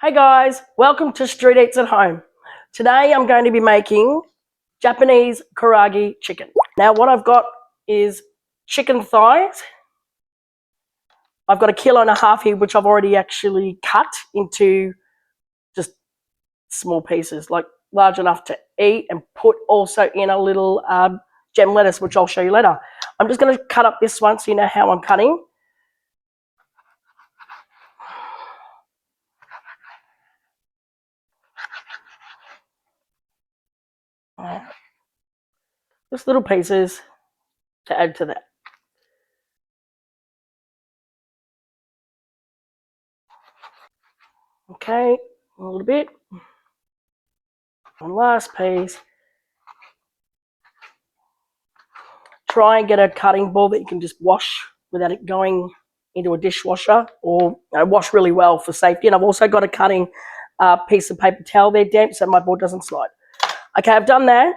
Hey guys, welcome to Street Eats at Home. Today I'm going to be making Japanese karaage chicken. Now what I've got is chicken thighs. I've got 1.5 kilos here, which I've already actually cut into just small pieces, like large enough to eat, and put also in a little gem lettuce, which I'll show you later. I'm just going to cut up this one so you know how I'm cutting. Just little pieces to add to that. Okay, a little bit. One last piece. Try and get a cutting board that you can just wash without it going into a dishwasher, or wash really well for safety. And I've also got a cutting piece of paper towel there damp so my board doesn't slide. Okay, I've done that.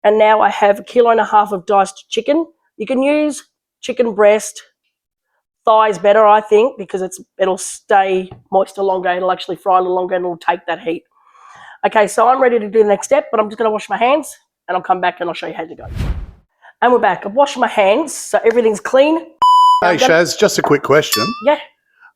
And now I have 1.5 kilos of diced chicken. You can use chicken breast, thighs better, I think, because it'll stay moist longer. It'll actually fry a little longer and it'll take that heat. Okay, so I'm ready to do the next step, but I'm just going to wash my hands and I'll come back and I'll show you how to go. And we're back. I've washed my hands, so everything's clean. Hey, Shaz, just a quick question. Yeah.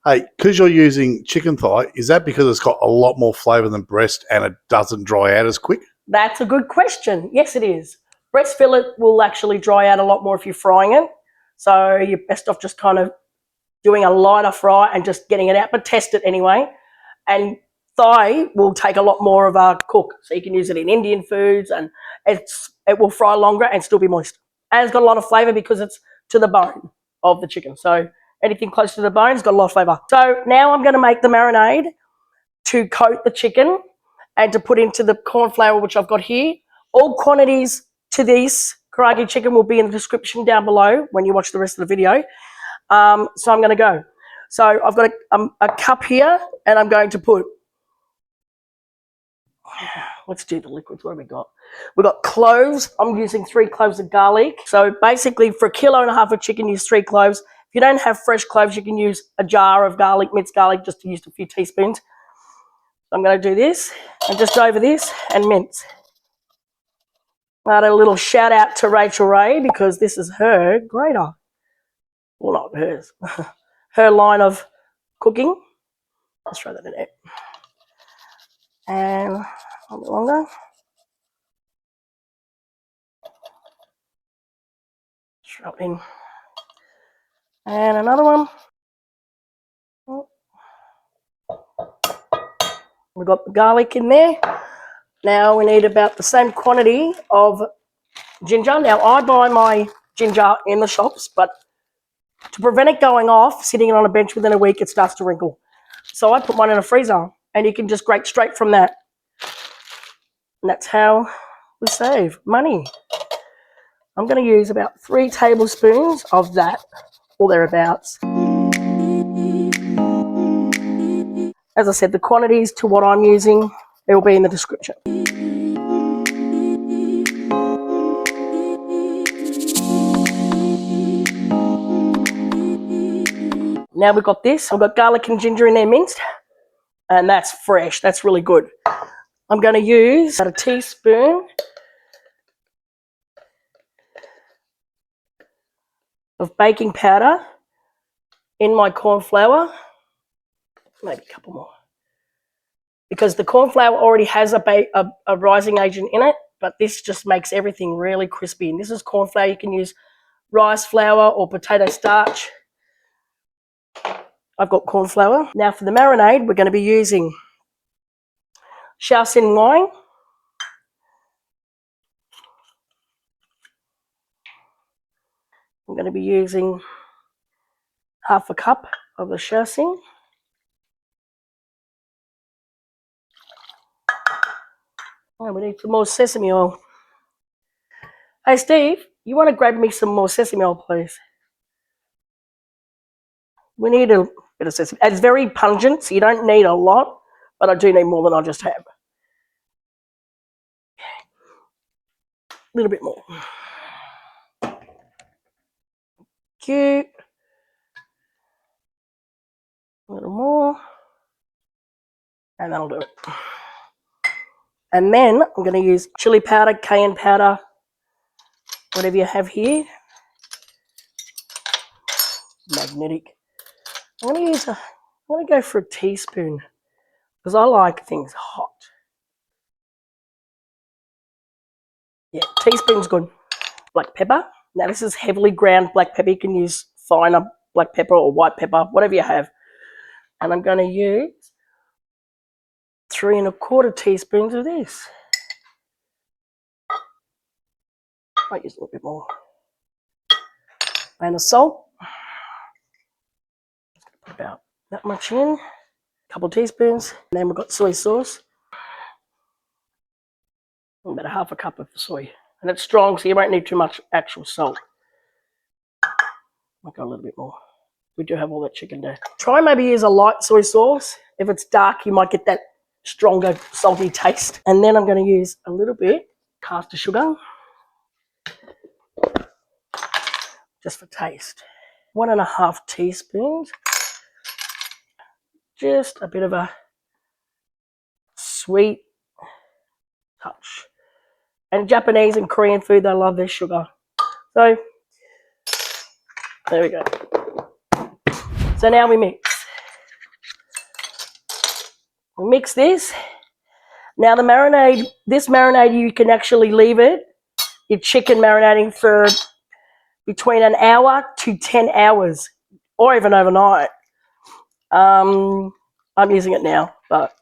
Hey, because you're using chicken thigh, is that because it's got a lot more flavour than breast and it doesn't dry out as quick? That's a good question. Yes, it is. Breast fillet will actually dry out a lot more if you're frying it. So you're best off just kind of doing a lighter fry and just getting it out, but test it anyway. And thigh will take a lot more of a cook. So you can use it in Indian foods, and it will fry longer and still be moist. And it's got a lot of flavour because it's to the bone of the chicken. So anything close to the bone's got a lot of flavour. So now I'm going to make the marinade to coat the chicken and to put into the corn flour, which I've got here. All quantities to this karaage chicken will be in the description down below when you watch the rest of the video. So I'm going to go. So I've got a cup here, and I'm going to put, let's do the liquids. What have we got? We've got cloves. I'm using 3 cloves of garlic. So basically for 1.5 kilos of chicken, use 3 cloves. If you don't have fresh cloves, you can use a jar of garlic, minced garlic, just to use a few teaspoons. So I'm going to do this and just over this and mince. I had a little shout out to Rachel Ray because this is her grater. Well, not hers. Her line of cooking. Let's throw that in there. And a little bit longer. Throw it in. And another one. We've got the garlic in there. Now we need about the same quantity of ginger. Now I buy my ginger in the shops, but to prevent it going off, sitting on a bench within a week, it starts to wrinkle. So I put mine in a freezer, and you can just grate straight from that. And that's how we save money. I'm going to use about 3 tablespoons of that, or thereabouts. As I said, the quantities to what I'm using, it will be in the description. Now we've got this. I've got garlic and ginger in there minced, and that's fresh. That's really good. I'm going to use about 1 teaspoon of baking powder in my corn flour. Maybe a couple more. Because the corn flour already has a rising agent in it, but this just makes everything really crispy. And this is corn flour. You can use rice flour or potato starch. I've got corn flour. Now for the marinade, we're going to be using Shaoxing wine. I'm going to be using 1/2 cup of the Shaoxing. Oh, we need some more sesame oil. Hey Steve, you want to grab me some more sesame oil, please? We need a bit of sesame. It's very pungent, so you don't need a lot, but I do need more than I just have. A little bit more. Cute. And that'll do it. And then I'm going to use chili powder, cayenne powder, whatever you have here. Magnetic. I'm going to go for a teaspoon because I like things hot. Yeah, teaspoon's good. Black pepper. Now this is heavily ground black pepper. You can use finer black pepper or white pepper, whatever you have. And I'm going to use 3 1/4 teaspoons of this. Might use a little bit more. And of salt. Put about that much in. A couple of teaspoons. And then we've got soy sauce. About 1/2 cup of soy. And it's strong, so you won't need too much actual salt. Might go a little bit more. We do have all that chicken there. Try maybe use a light soy sauce. If it's dark, you might get that stronger salty taste. And then I'm going to use a little bit caster sugar. Just for taste. 1 1/2 teaspoons. Just a bit of a sweet touch. And Japanese and Korean food, they love their sugar. So, there we go. So now we mix. We mix this. Now the marinade, this marinade, you can actually leave it, your chicken marinating for between an hour to 10 hours, or even overnight. I'm using it now, but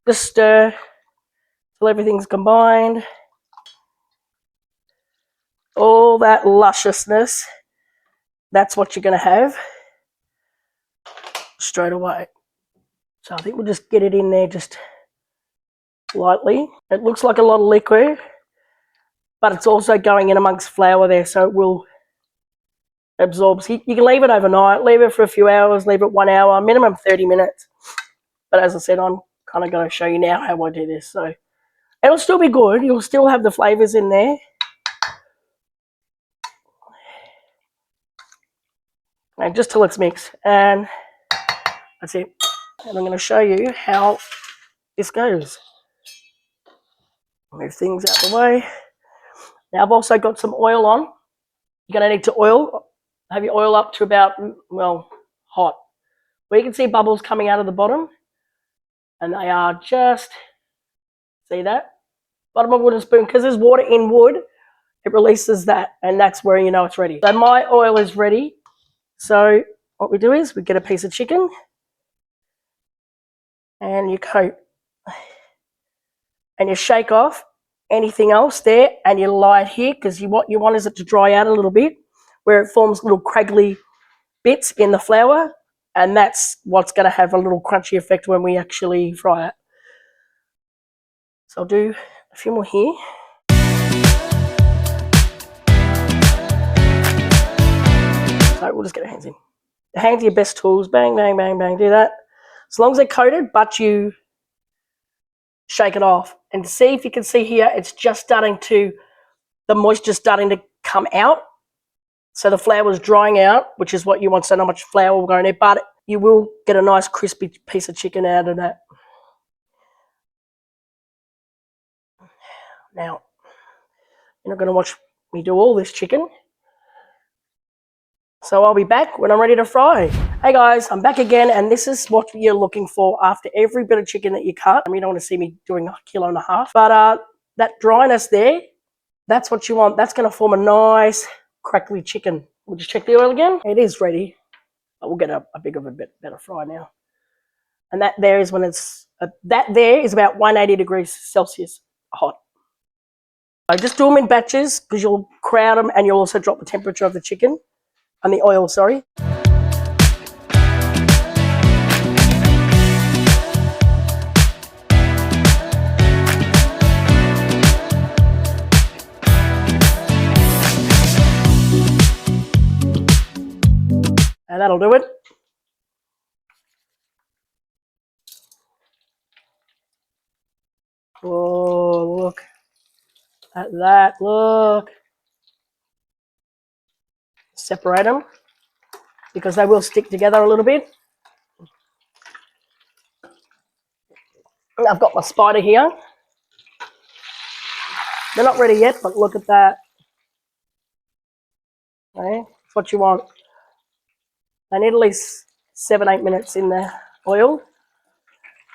just stir till everything's combined. All that lusciousness, that's what you're going to have straight away. So I think we'll just get it in there just lightly. It looks like a lot of liquid, but it's also going in amongst flour there, so it will absorb. So you can leave it overnight, leave it for a few hours, leave it 1 hour, minimum 30 minutes. But as I said, I'm kind of going to show you now how I do this. So it'll still be good. You'll still have the flavors in there. And just till it's mixed. And that's it. And I'm going to show you how this goes. Move things out of the way. Now I've also got some oil on. You're going to need to have your oil up to about, well, hot. Where you can see bubbles coming out of the bottom. And they are just, see that? Bottom of a wooden spoon. Because there's water in wood, it releases that. And that's where you know it's ready. So my oil is ready. So what we do is we get a piece of chicken. And you coat. And you shake off anything else there, and you lie it here because what you want is it to dry out a little bit where it forms little craggly bits in the flour, and that's what's going to have a little crunchy effect when we actually fry it. So I'll do a few more here. So we'll just get our hands in. The hands are your best tools. Bang, bang, bang, bang. Do that. As long as they're coated, but you shake it off. And see if you can see here, it's just starting to, the moisture starting to come out. So the flour is drying out, which is what you want, so not much flour will go in there, but you will get a nice crispy piece of chicken out of that. Now, you're not going to watch me do all this chicken. So I'll be back when I'm ready to fry. Hey guys, I'm back again, and this is what you're looking for after every bit of chicken that you cut. I mean, you don't want to see me doing 1.5 kilos, but that dryness there, that's what you want. That's going to form a nice crackly chicken. We'll just check the oil again. It is ready. But we'll get a bit better fry now. And that there is when it's, that there is about 180 degrees Celsius hot. I just do them in batches because you'll crowd them and you'll also drop the temperature of the chicken. And the oil, sorry. And that'll do it. Oh, look at that, look. Separate them because they will stick together a little bit. I've got my spider here. They're not ready yet, but look at that. Okay, that's what you want. They need at least 7-8 minutes in the oil.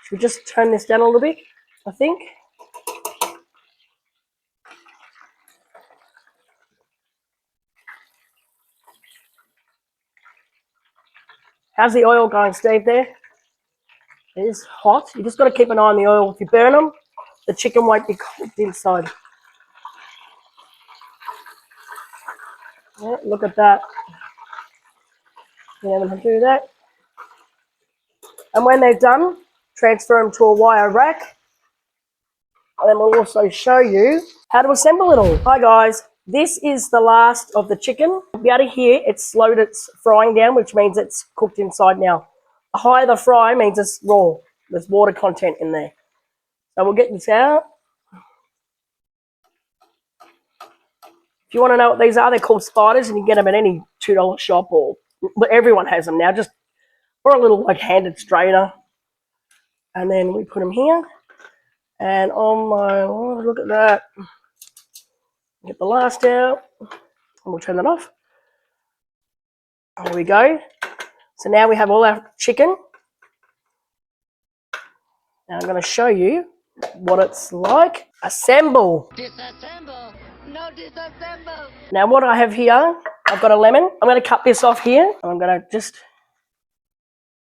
Should we just turn this down a little bit, I think? How's the oil going, Steve, there? It is hot. You just got to keep an eye on the oil. If you burn them, the chicken won't be cooked inside. Yeah, look at that. Yeah, I'm going to do that. And when they're done, transfer them to a wire rack. And then we'll also show you how to assemble it all. Hi guys, this is the last of the chicken. You'll be able to hear it's slowed its frying down, which means it's cooked inside now. The higher the fry means it's raw. There's water content in there. So we'll get this out. If you want to know what these are, they're called spiders, and you get them at any $2 shop, but everyone has them now, just or a little like handed strainer. And then we put them here. And oh my Lord, look at that. Get the last out. And we'll turn that off. There we go. So now we have all our chicken. Now I'm going to show you what it's like. Assemble. Disassemble. No disassemble. Now what I have here, I've got a lemon. I'm going to cut this off here. And I'm going to just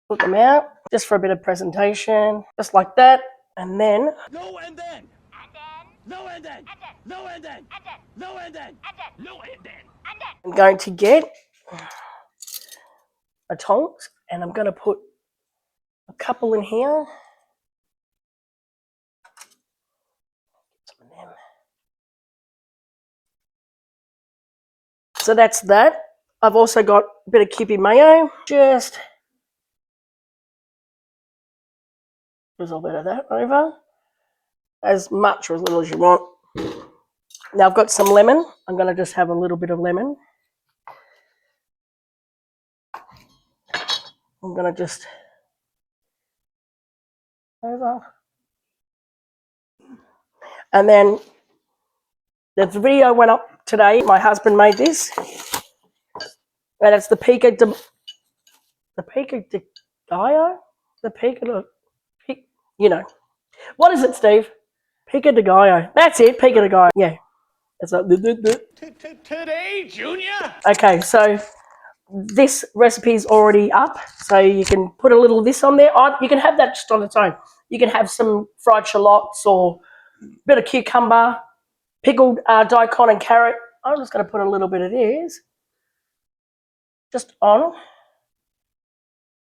put them out. Just for a bit of presentation. Just like that. And then... No and then. No and then. No and then. No and then. No and then. I'm going to get a tongs and I'm going to put a couple in here. So that's that. I've also got a bit of Kippy mayo. Just drizzle a bit of that over. As much or as little as you want. Now I've got some lemon. I'm going to just have a little bit of lemon. I'm going to just over. And then the video went up today. My husband made this. And it's the Pico de Gallo? The Pico de... You know. What is it, Steve? Pico de Gallo. That's it, Pico de Gallo. Yeah. It's like... Today, Junior. Okay, so this recipe's already up. So you can put a little of this on there. You can have that just on its own. You can have some fried shallots or a bit of cucumber, pickled daikon and carrot. I'm just going to put a little bit of this just on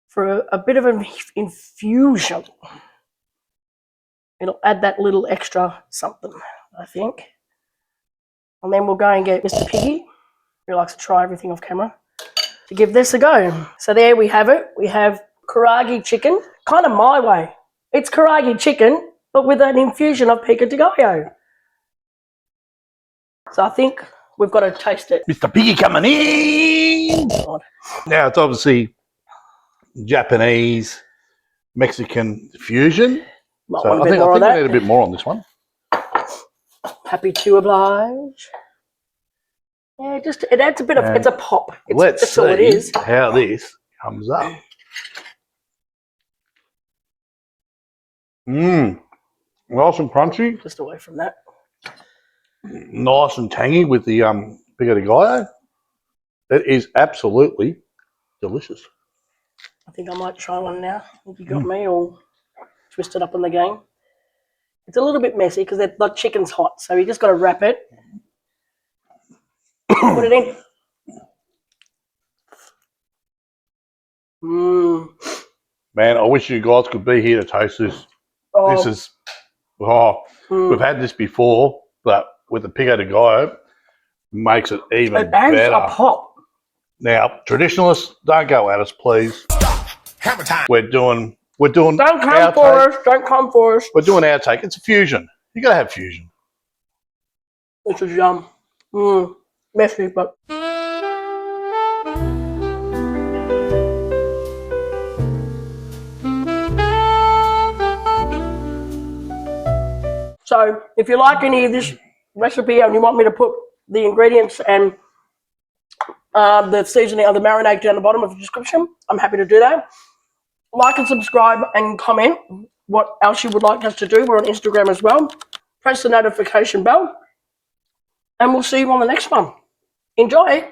for a bit of an infusion. It'll add that little extra something, I think. And then we'll go and get Mr. Piggy, who likes to try everything off camera, to give this a go. So there we have it. We have Karaage chicken, kind of my way. It's Karaage chicken, but with an infusion of Pico de Gallo. So I think we've got to taste it. Mr. Piggy coming in. God. Now it's obviously Japanese, Mexican fusion. Might So want a I bit think more of we that. need a bit more on this one. Happy to oblige. Yeah, just it adds a bit of it's a pop. Let's that's all it is. see how this comes up. Mmm. Nice and crunchy. Just away from that. Nice and tangy with the Pico de Gallo. It is absolutely delicious. I think I might try one now. If you got me all twisted up in the game. It's a little bit messy because the chicken's hot, so you just got to wrap it. Put it in. Mmm. Man, I wish you guys could be here to taste this. Oh. This is, we've had this before, but with the Pico de Gallo, makes it even It adds better. a pop. Now, traditionalists, don't go at us, please. Hammer time. We're doing. Don't come for us. Don't come for us. We're doing our take. It's a fusion. You gotta have fusion. This is messy, but So if you like any of this recipe and you want me to put the ingredients and the seasoning of the marinade down the bottom of the description, I'm happy to do that. Like and subscribe and comment what else you would like us to do. We're on Instagram as well. Press the notification bell. And we'll see you on the next one. Enjoy!